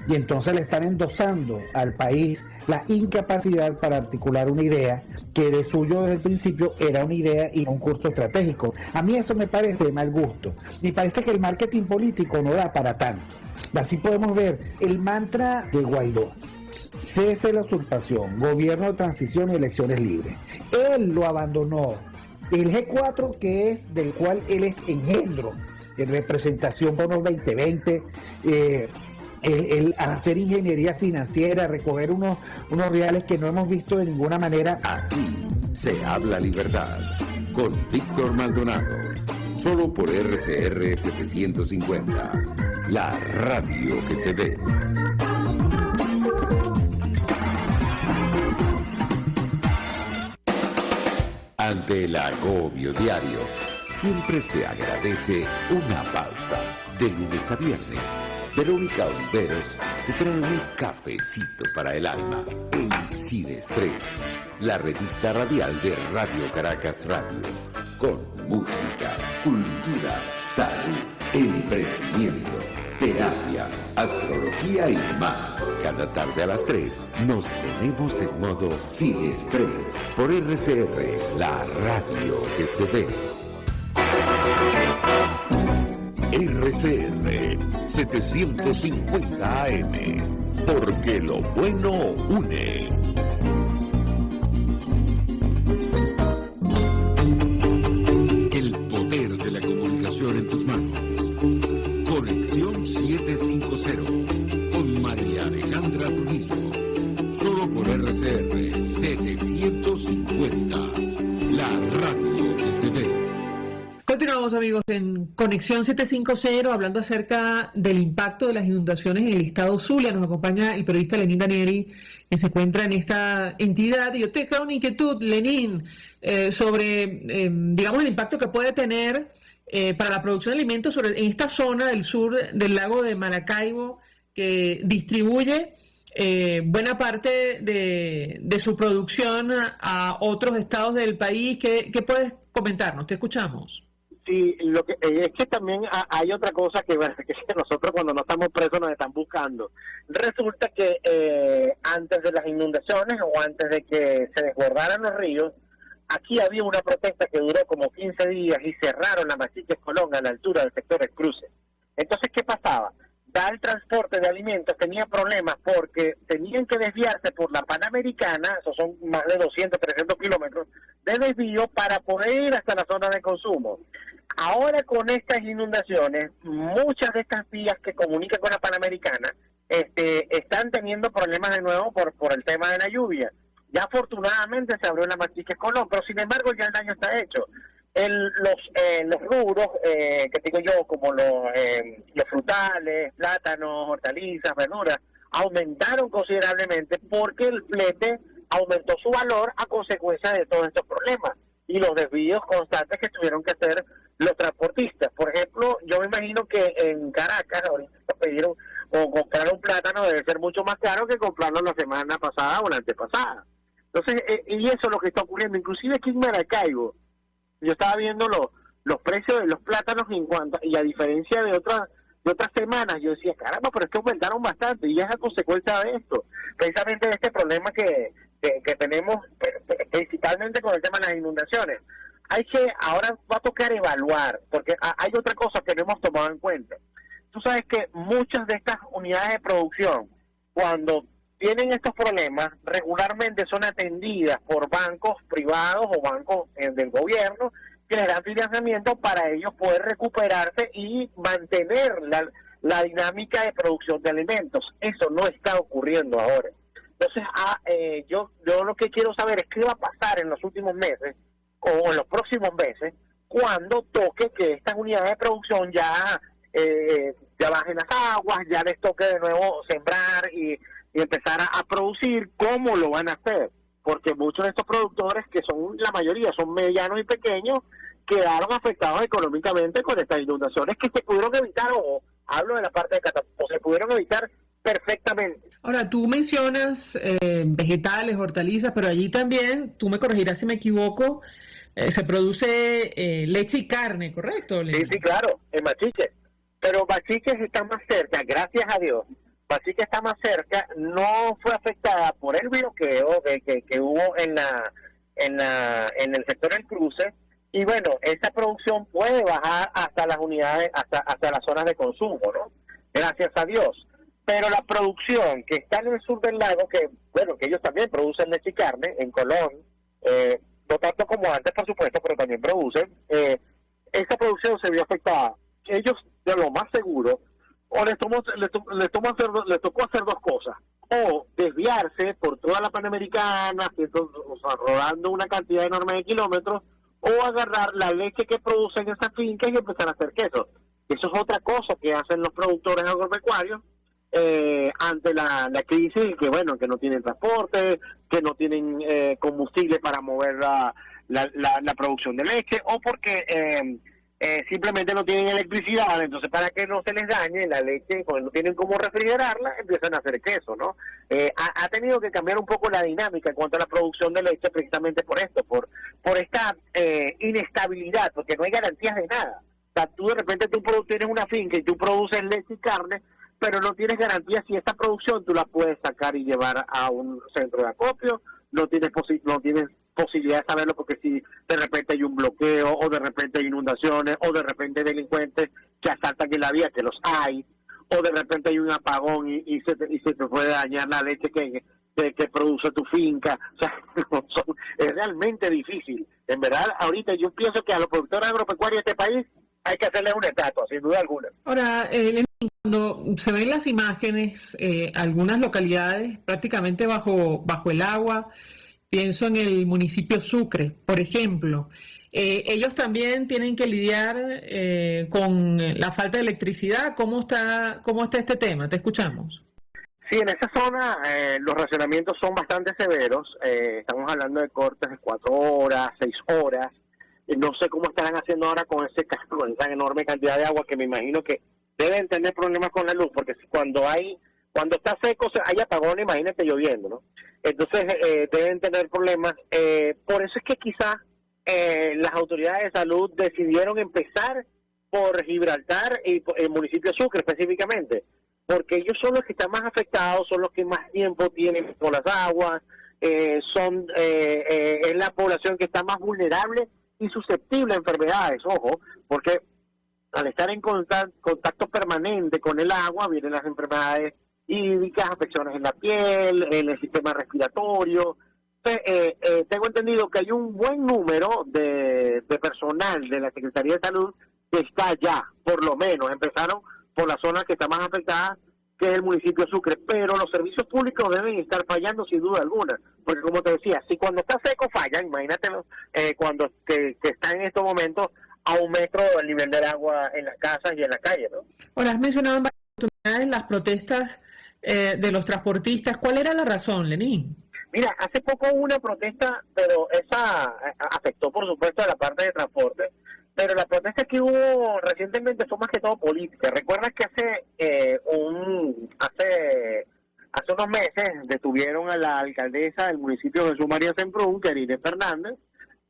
Y entonces le están endosando al país la incapacidad para articular una idea que de suyo desde el principio era una idea y no un curso estratégico. A mí eso me parece de mal gusto. Me parece que el marketing político no da para tanto. Así podemos ver el mantra de Guaidó: cese la usurpación, gobierno de transición y elecciones libres. Él lo abandonó. El G4, que es del cual él es engendro, en representación por los 2020, el hacer ingeniería financiera, recoger unos reales que no hemos visto de ninguna manera. Aquí se habla libertad con Víctor Maldonado, solo por RCR 750, la radio que se ve. Ante el agobio diario, siempre se agradece una pausa. De lunes a viernes, Verónica Oliveros te trae un cafecito para el alma en Sin Estrés, la revista radial de Radio Caracas Radio, con música, cultura, salud, emprendimiento, terapia, astrología y más. Cada tarde a las 3 nos ponemos en modo Sin Estrés por RCR, la radio que se ve. RCR 750 AM, porque lo bueno une. El poder de la comunicación en tus manos. Conexión 750 con María Alejandra Trujillo. Solo por RCR 750, la radio que se ve. Continuamos, amigos, en Conexión 750, hablando acerca del impacto de las inundaciones en el estado Zulia. Nos acompaña el periodista Lenín Danieri, que se encuentra en esta entidad. Y yo te creo una inquietud, Lenín, sobre, digamos, el impacto que puede tener para la producción de alimentos en esta zona del sur del lago de Maracaibo, que distribuye buena parte de su producción a otros estados del país. ¿Qué puedes comentarnos? Te escuchamos. Sí, lo que es que también hay otra cosa que, bueno, que nosotros cuando no estamos presos nos están buscando. Resulta que antes de las inundaciones o antes de que se desbordaran los ríos, aquí había una protesta que duró como 15 días y cerraron la Machiques Colón a la altura del sector El Cruce. Entonces, ¿qué pasaba? El transporte de alimentos tenía problemas porque tenían que desviarse por la Panamericana, esos son más de 200, 300 kilómetros de desvío para poder ir hasta la zona de consumo. Ahora con estas inundaciones, muchas de estas vías que comunican con la Panamericana están teniendo problemas de nuevo por el tema de la lluvia. Ya afortunadamente se abrió la Machiques Colón, pero sin embargo ya el daño está hecho. Los rubros que digo yo, como los frutales, plátanos, hortalizas, verduras, aumentaron considerablemente porque el flete aumentó su valor a consecuencia de todos estos problemas y los desvíos constantes que tuvieron que hacer los transportistas. Por ejemplo, yo me imagino que en Caracas ahorita pidieron o comprar un plátano debe ser mucho más caro que comprarlo la semana pasada o la antepasada. Entonces, y eso es lo que está ocurriendo. Inclusive aquí en Maracaibo, yo estaba viendo los precios de los plátanos y a diferencia de otras semanas, yo decía, caramba, pero es que aumentaron bastante y es a consecuencia de esto, precisamente de este problema que tenemos principalmente con el tema de las inundaciones. Ahora va a tocar evaluar, porque hay otra cosa que no hemos tomado en cuenta. Tú sabes que muchas de estas unidades de producción, cuando tienen estos problemas, regularmente son atendidas por bancos privados o bancos del gobierno que les dan financiamiento para ellos poder recuperarse y mantener la dinámica de producción de alimentos. Eso no está ocurriendo ahora. Entonces, yo lo que quiero saber es qué va a pasar en los últimos meses o en los próximos meses cuando toque que estas unidades de producción ya bajen las aguas, ya les toque de nuevo sembrar y empezar a producir. ¿Cómo lo van a hacer? Porque muchos de estos productores, que son la mayoría, son medianos y pequeños, quedaron afectados económicamente con estas inundaciones que se pudieron evitar, o hablo de la parte de catastrófico, se pudieron evitar perfectamente. Ahora, tú mencionas vegetales, hortalizas, pero allí también, tú me corregirás si me equivoco, se produce leche y carne, ¿correcto, Lenín? Sí, claro, en Machiques. Pero Machiques está más cerca, gracias a Dios. Machiques está más cerca, no fue afectada por el bloqueo que hubo en el sector del cruce. Y bueno, esa producción puede bajar hasta las unidades, hasta las zonas de consumo, ¿no? Gracias a Dios. Pero la producción que está en el sur del lago, que ellos también producen leche y carne, en Colón, no tanto como antes, por supuesto, pero también producen, esa producción se vio afectada. Ellos, de lo más seguro, o les tocó hacer dos cosas: o desviarse por toda la Panamericana, rodando una cantidad enorme de kilómetros, o agarrar la leche que producen esas fincas y empezar a hacer queso. Eso es otra cosa que hacen los productores agropecuarios ante la crisis, que no tienen transporte, que no tienen combustible para mover la producción de leche, o porque simplemente no tienen electricidad. Entonces, para que no se les dañe la leche, cuando no tienen cómo refrigerarla, empiezan a hacer queso, ¿no? Ha tenido que cambiar un poco la dinámica en cuanto a la producción de leche, precisamente por esto, por esta inestabilidad, porque no hay garantías de nada. O sea, tú de repente tienes una finca y tú produces leche y carne, pero no tienes garantía si esta producción tú la puedes sacar y llevar a un centro de acopio. No tienes posibilidad de saberlo, porque si de repente hay un bloqueo, o de repente hay inundaciones, o de repente hay delincuentes que asaltan en la vía, que los hay, o de repente hay un apagón y se te puede dañar la leche que produce tu finca. O sea, es realmente difícil. En verdad, ahorita yo pienso que a los productores agropecuarios de este país hay que hacerles una estatua, sin duda alguna. Ahora, cuando se ven las imágenes, algunas localidades prácticamente bajo el agua, pienso en el municipio Sucre, por ejemplo. Ellos también tienen que lidiar con la falta de electricidad. ¿Cómo está este tema? Te escuchamos. Sí, en esa zona los racionamientos son bastante severos. Estamos hablando de cortes de 4 horas, 6 horas. No sé cómo estarán haciendo ahora con esa enorme cantidad de agua, que me imagino que deben tener problemas con la luz, porque cuando está seco hay apagón, imagínate lloviendo, ¿no? Entonces deben tener problemas. Por eso es que quizás las autoridades de salud decidieron empezar por Gibraltar y el municipio Sucre específicamente, porque ellos son los que están más afectados, son los que más tiempo tienen por las aguas, es la población que está más vulnerable y susceptible a enfermedades, ojo, porque al estar en contacto permanente con el agua vienen las enfermedades hídricas, afecciones en la piel, en el sistema respiratorio. Tengo entendido que hay un buen número de personal de la Secretaría de Salud que está allá, por lo menos. Empezaron por la zona que está más afectada, que es el municipio Sucre, pero los servicios públicos deben estar fallando sin duda alguna, porque como te decía, si cuando está seco fallan, imagínate cuando que está en estos momentos a 1 metro del nivel del agua en las casas y en la calle, ¿no? Ahora, has mencionado en varias oportunidades las protestas de los transportistas. ¿Cuál era la razón, Lenín? Mira, hace poco hubo una protesta, pero esa afectó, por supuesto, a la parte de transporte, pero la protesta que hubo recientemente fue más que todo política. ¿Recuerdas que hace unos meses detuvieron a la alcaldesa del municipio de Jesús María Semprún, Karine Fernández,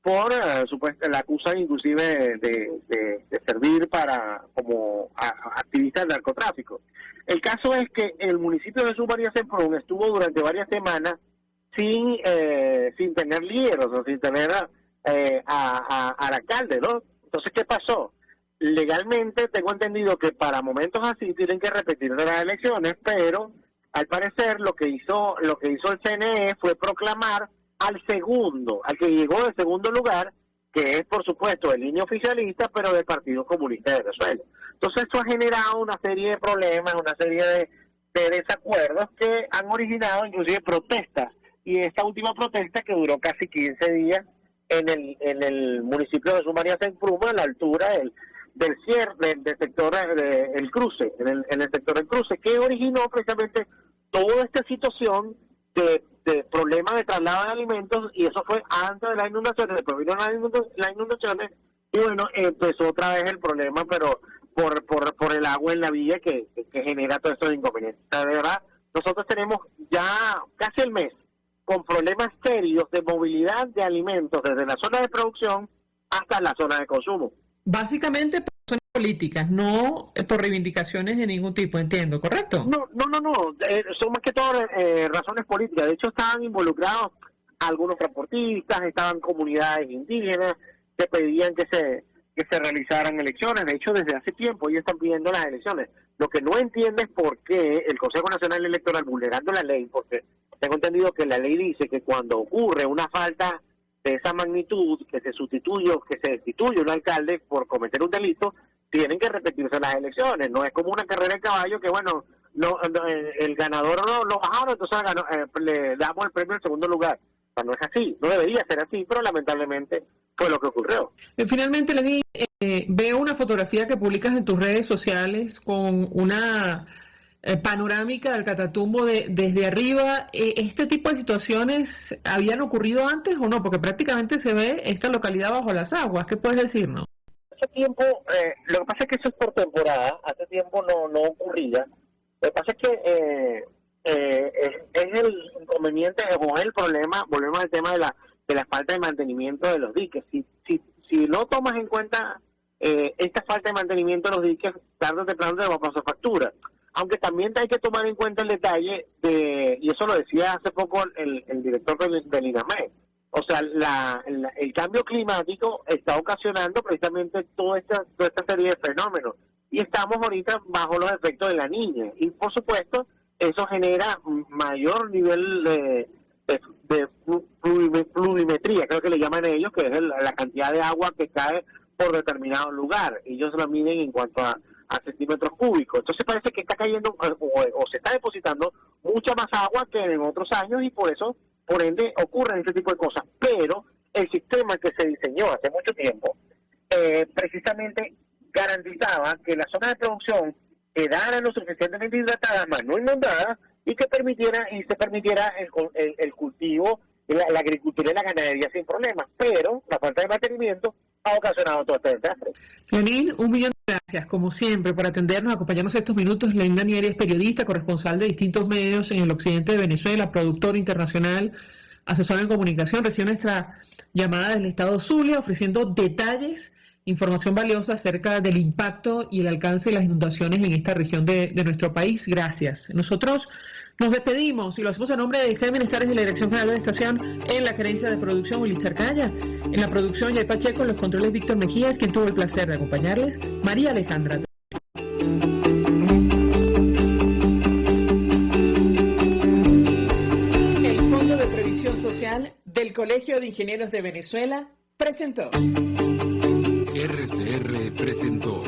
por la acusan inclusive de servir como activista del narcotráfico? El caso es que el municipio de Jesús María Semprún estuvo durante varias semanas sin tener líderes, o sin tener al alcalde, ¿no? Entonces, ¿qué pasó? Legalmente tengo entendido que para momentos así tienen que repetirse las elecciones, pero al parecer lo que hizo el CNE fue proclamar al que llegó de segundo lugar, que es por supuesto el línea oficialista, pero del Partido Comunista de Venezuela. Entonces esto ha generado una serie de problemas, una serie de desacuerdos que han originado inclusive protestas, y esta última protesta que duró casi 15 días en el municipio de Sumaria Senpruma, a la altura del cierre del sector del cruce, en el sector del cruce, que originó precisamente toda esta situación de problemas de traslado de alimentos, y eso fue antes de las inundaciones. Después vino las inundaciones y bueno, empezó otra vez el problema, pero por el agua en la vía que genera todos estos inconvenientes. De verdad, nosotros tenemos ya casi el mes con problemas serios de movilidad de alimentos desde la zona de producción hasta la zona de consumo. Básicamente por razones políticas, no por reivindicaciones de ningún tipo, entiendo, ¿correcto? No, son más que todo razones políticas. De hecho, estaban involucrados algunos transportistas, estaban comunidades indígenas que pedían que se realizaran elecciones. De hecho, desde hace tiempo ellos están pidiendo las elecciones. Lo que no entiende es por qué el Consejo Nacional Electoral, vulnerando la ley, porque tengo entendido que la ley dice que cuando ocurre una falta de esa magnitud, que se destituye un alcalde por cometer un delito, tienen que repetirse las elecciones. No es como una carrera de caballo que, bueno, el ganador no lo bajaron, entonces le damos el premio en segundo lugar. O sea, no es así, no debería ser así, pero lamentablemente fue lo que ocurrió. Finalmente, Lenín, veo una fotografía que publicas en tus redes sociales con una panorámica del Catatumbo desde arriba. ¿Este tipo de situaciones habían ocurrido antes o no? Porque prácticamente se ve esta localidad bajo las aguas. ¿Qué puedes decirnos? Hace tiempo, lo que pasa es que eso es por temporada, hace tiempo no ocurría. Lo que pasa es que es el inconveniente o es el problema, volvemos al tema de la falta de mantenimiento de los diques. Si no tomas en cuenta esta falta de mantenimiento de los diques, tarde o temprano te va a pasar factura. Aunque también hay que tomar en cuenta el detalle y eso lo decía hace poco el director del INAME, o sea, el cambio climático está ocasionando precisamente toda esta serie de fenómenos, y estamos ahorita bajo los efectos de la Niña, y por supuesto eso genera mayor nivel de pluviometría, creo que le llaman ellos, que es la cantidad de agua que cae por determinado lugar. Ellos lo miden en cuanto a centímetros cúbicos. Entonces parece que está cayendo o se está depositando mucha más agua que en otros años, y por ende ocurren este tipo de cosas. Pero el sistema que se diseñó hace mucho tiempo precisamente garantizaba que las zonas de producción quedaran lo suficientemente hidratadas, más no inundadas, y se permitiera el cultivo, la agricultura y la ganadería sin problemas. Pero la falta de mantenimiento ha ocasionado todo este desastre. Lenín, 1.000.000 de gracias, como siempre, por atendernos, acompañarnos estos minutos. Lenín Danieri es periodista, corresponsal de distintos medios en el occidente de Venezuela, productor internacional, asesor en comunicación. Recibe nuestra llamada del estado Zulia, ofreciendo detalles, información valiosa acerca del impacto y el alcance de las inundaciones en esta región de nuestro país. Gracias. Nosotros nos despedimos y lo hacemos a nombre de Jaime Nestares de la Dirección General de la Estación, en la gerencia de producción Willy Charcaya, en la producción Jay Pacheco, en los controles Víctor Mejías, quien tuvo el placer de acompañarles, María Alejandra. El Fondo de Previsión Social del Colegio de Ingenieros de Venezuela presentó. RCR presentó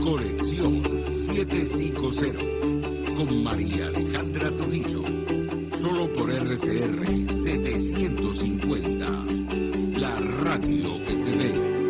Conexión 750 con María Alejandra Trujillo, solo por RCR 750, la radio que se ve.